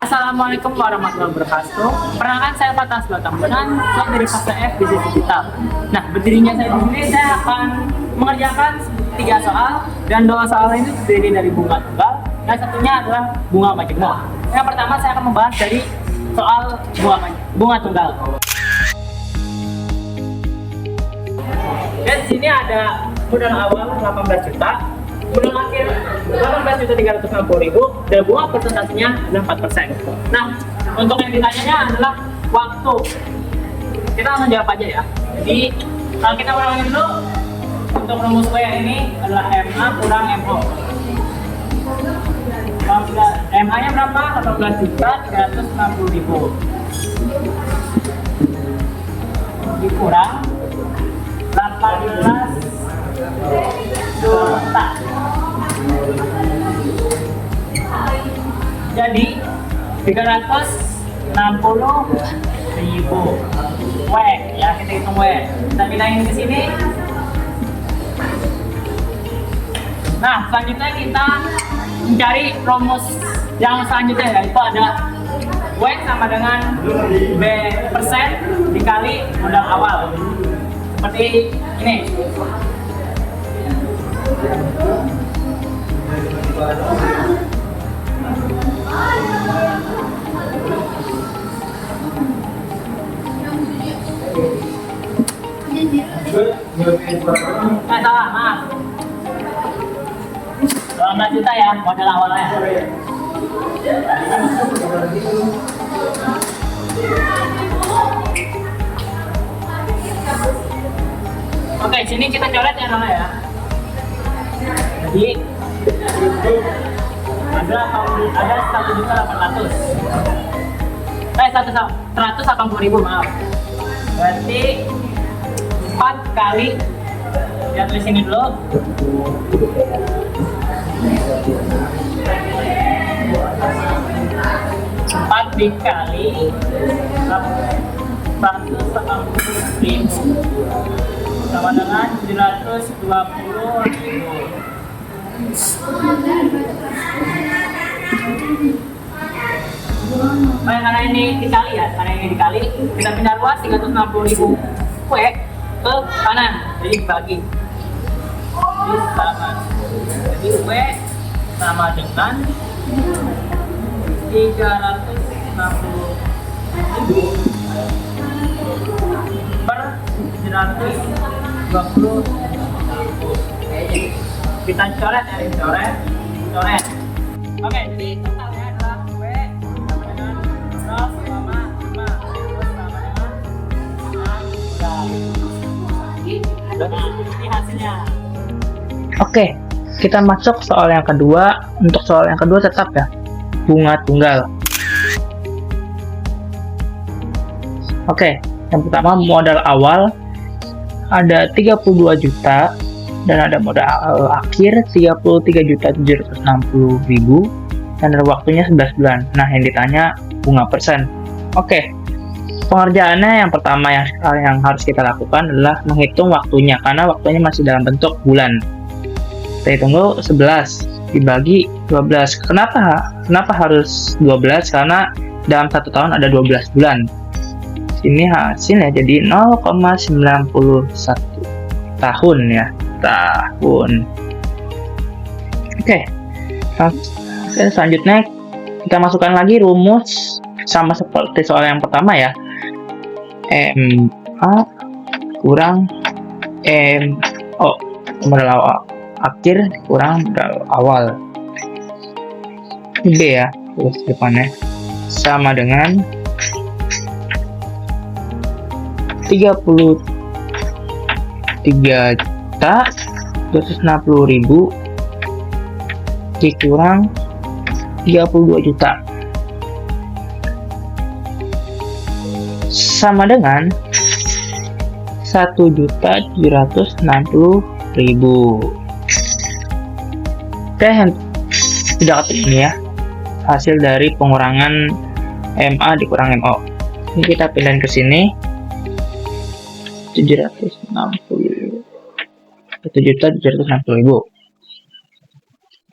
Assalamualaikum warahmatullahi wabarakatuh. Perkenalkan saya Fatas Batambunan, saya dari fase F Bisnis Digital. Nah, berdirinya saya di sini, saya akan mengerjakan 3 soal dan 2 soal ini terdiri dari bunga tunggal dan satunya adalah bunga majemuk. Yang pertama saya akan membahas dari soal bunga tunggal. Dan di sini ada modal awal 18 juta, modal akhir 18.360.000 dan bunga persentasenya adalah 4%. Nah, untuk yang ditanyanya adalah waktu. Kita langsung jawab aja ya. Jadi, kalau kita ulangin dulu, untuk rumus W ini adalah MA kurang MO. MA nya berapa? 18.360.000 dikurang 18 juta. Jadi 360.000 W ya, kita hitung W. Kita pindahin ke sini. Nah, selanjutnya kita mencari rumus yang selanjutnya, yaitu ada W sama dengan B persen dikali modal awal. Seperti ini. Salah, maaf. 18 juta ya modal awalnya. Oke, sini kita coret ya Nona ya. Jadi ada 1.800.000. 180.000, maaf. Berarti 4 kali, ya tulis ini dulu. 4 dikali 180.000 sama dengan 720.000. Karena ini dikali ya, kita pindah luas 360.000 W ke kanan, jadi dibagi. Jadi W sama dengan 360.000 per 720.000. Kita coret ya, coret. Oke, jadi totalnya adalah W sama dengan 0,5 sama dengan 6. Nah, ini hasilnya. Oke, kita masuk soal yang kedua. Untuk soal yang kedua tetap ya, bunga tunggal. Oke, yang pertama modal awal ada 32 juta dan ada modal akhir 33.760.000 dan ada waktunya 11 bulan. Nah, yang ditanya bunga persen. Oke, pengerjaannya yang pertama yang harus kita lakukan adalah menghitung waktunya, karena waktunya masih dalam bentuk bulan. Kita hitung dulu 11 dibagi 12. Kenapa harus 12? Karena dalam 1 tahun ada 12 bulan. Ini hasilnya jadi 0,91 tahun ya, tahun. Oke, selanjutnya kita masukkan lagi rumus sama seperti soal yang pertama ya. MA kurang MO, modal awal akhir kurang modal awal. B ya, terus depannya sama dengan 33.260.000 dikurang 32 juta sama dengan 1.760.000. Oke, tidak ini ya, hasil dari pengurangan MA dikurang MO. Ini kita pindahin ke sini. 760.000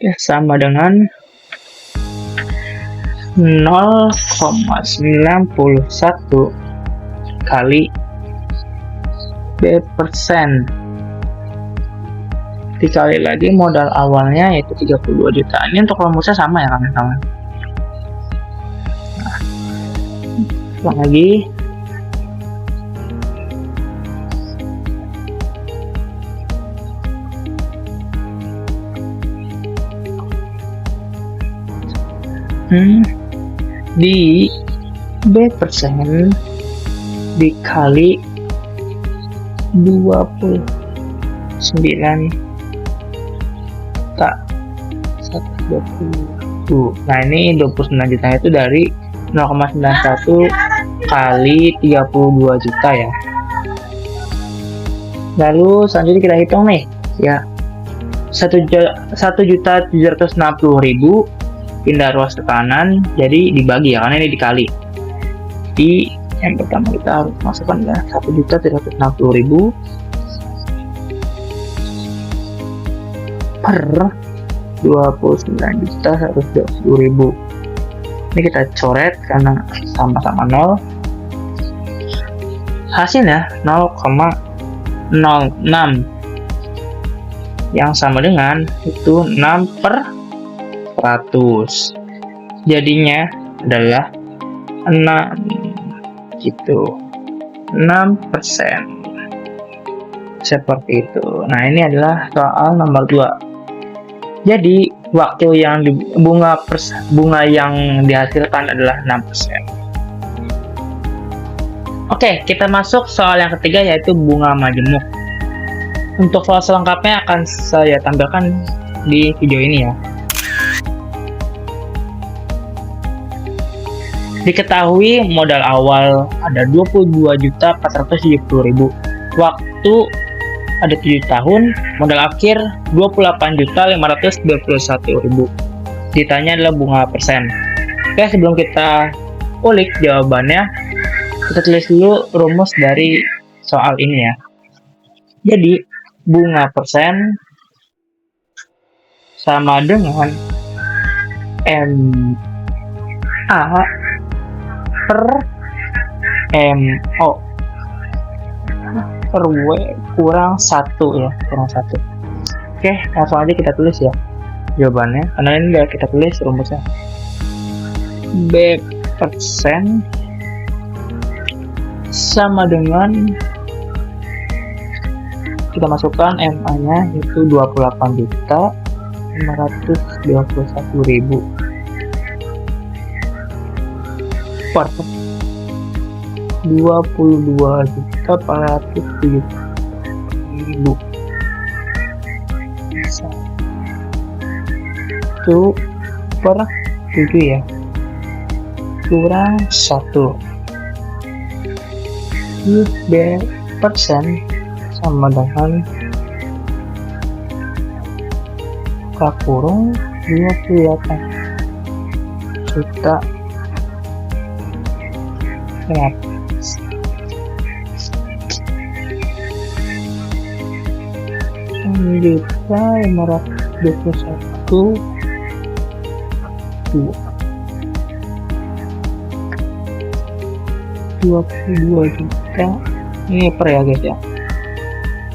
ya, sama dengan 0,91 kali B persen dikali lagi modal awalnya yaitu 32 juta. Ini untuk rumusnya sama ya kawan-kawan. Nah, ulang lagi. Di B persen dikali 29 juta 120. Nah ini 29 juta itu dari 0,91 kali 32 juta ya. Lalu selanjutnya kita hitung nih ya, 1.760.000 pindah ruas ke kanan, jadi dibagi ya, karena ini dikali. Di yang pertama kita harus masukkan ya 1.760.000 per 29.120.000. Ini kita coret karena sama-sama 0. Hasilnya 0,06 yang sama dengan itu 6 per 100. Jadinya adalah 6 gitu, 6%. Seperti itu. Nah ini adalah soal nomor 2. Jadi waktu yang bunga yang dihasilkan adalah 6%. Oke, kita masuk soal yang ketiga yaitu bunga majemuk. Untuk soal selengkapnya akan saya tampilkan di video ini ya. Diketahui modal awal ada 22.470.000. Waktu ada 7 tahun, modal akhir 28.521.000. Ditanya adalah bunga persen. Oke, sebelum kita ulik jawabannya, kita tulis dulu rumus dari soal ini ya. Jadi, bunga persen sama dengan MA per MO per W kurang 1 ya, kurang 1. Oke, langsung aja kita tulis ya jawabannya, karena ini udah kita tulis rumusnya. B persen sama dengan, kita masukkan MA nya itu 28.521.000 per 22.470.000 1 per 7 ya, kurang 1. B persen sama dengan K kurung 28 juta 22 juta, ini per ya guys ya,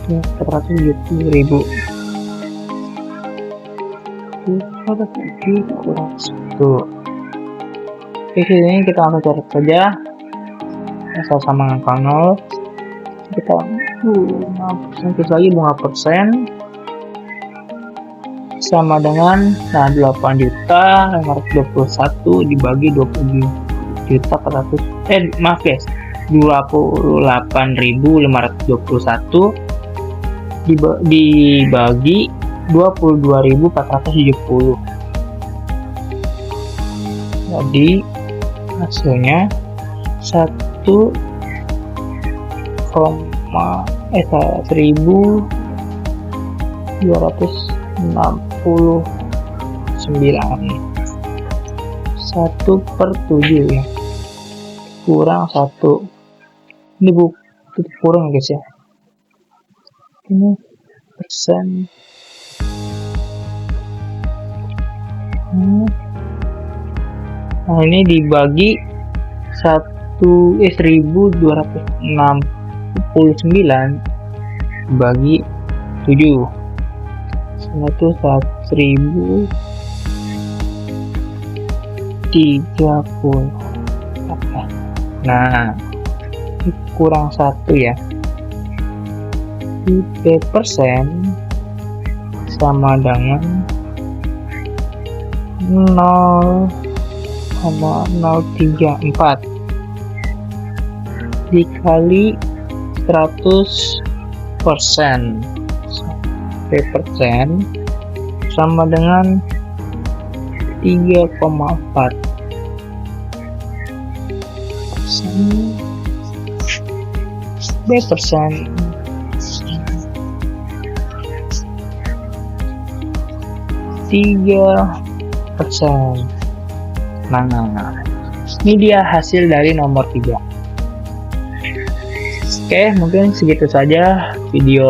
470.000 kurang 1. Oke, ini kita langsung cari saja sama angka 0. Kita terus lagi bunga persen sama dengan 8.521 dibagi 20.400 maaf guys, 28.521 dibagi 22.470. Jadi hasilnya 1,1269 1 per 7 ya, kurang 1. Ini kurang guys ya, ini persen Nah, ini dibagi 1269 bagi 7. Itu 1030. Oke. Nah, kurang 1 ya. IP persen sama dengan 0,034 dikali 100%. Persen sama dengan 3,4 persen 3%. Nah, ini dia hasil dari nomor 3. Oke, mungkin segitu saja video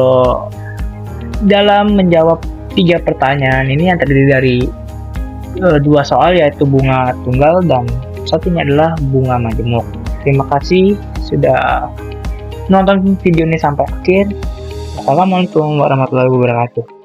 dalam menjawab 3 pertanyaan ini yang terdiri dari 2 soal, yaitu bunga tunggal dan satunya adalah bunga majemuk. Terima kasih sudah nonton video ini sampai akhir. Assalamualaikum warahmatullahi wabarakatuh.